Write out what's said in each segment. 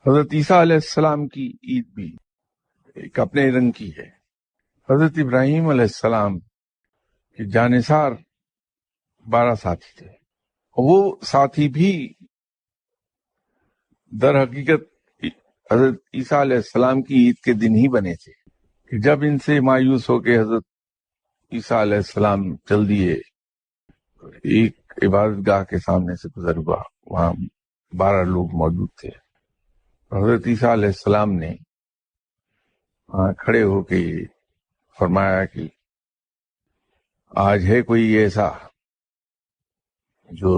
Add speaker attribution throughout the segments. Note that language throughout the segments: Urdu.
Speaker 1: حضرت عیسیٰ علیہ السلام کی عید بھی ایک اپنے رنگ کی ہے۔ حضرت ابراہیم علیہ السلام کے جانثار 12 ساتھی تھے، وہ ساتھی بھی در حقیقت حضرت عیسیٰ علیہ السلام کی عید کے دن ہی بنے تھے کہ جب ان سے مایوس ہو کے حضرت عیسیٰ علیہ السلام چل دیے، ایک عبادت گاہ کے سامنے سے گزر ہوا، وہاں 12 لوگ موجود تھے۔ حضرت عیسیٰ علیہ السلام نے وہاں کھڑے ہو کے فرمایا کہ آج ہے کوئی ایسا جو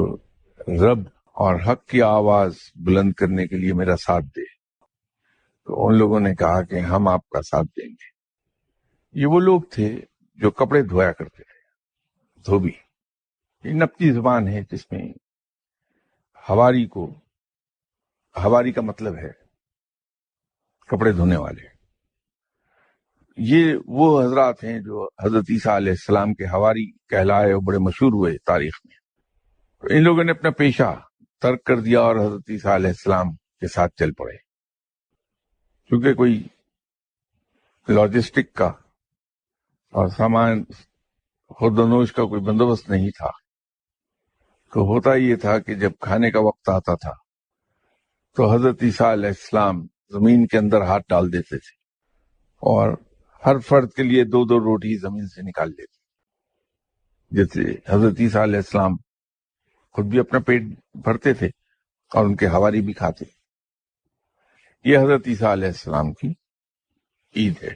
Speaker 1: رب اور حق کی آواز بلند کرنے کے لیے میرا ساتھ دے؟ تو ان لوگوں نے کہا کہ ہم آپ کا ساتھ دیں گے۔ یہ وہ لوگ تھے جو کپڑے دھویا کرتے تھے، دھوبی۔ یہ نبطی زبان ہے جس میں ہواری کا مطلب ہے کپڑے دھونے والے۔ یہ وہ حضرات ہیں جو حضرت عیسیٰ علیہ السلام کے ہواری کہلائے اور بڑے مشہور ہوئے تاریخ میں۔ تو ان لوگوں نے اپنا پیشہ ترک کر دیا اور حضرت عیسیٰ علیہ السلام کے ساتھ چل پڑے۔ کیونکہ کوئی لاجسٹک کا اور سامان خود و نوش کا کوئی بندوبست نہیں تھا، تو ہوتا یہ تھا کہ جب کھانے کا وقت آتا تھا تو حضرت عیسیٰ علیہ السلام زمین کے اندر ہاتھ ڈال دیتے تھے اور ہر فرد کے لیے 2 روٹی زمین سے نکال لیتے، جیسے حضرت عیسیٰ علیہ السلام خود بھی اپنا پیٹ بھرتے تھے اور ان کے ہواری بھی کھاتے۔ یہ حضرت عیسیٰ علیہ السلام کی عید ہے۔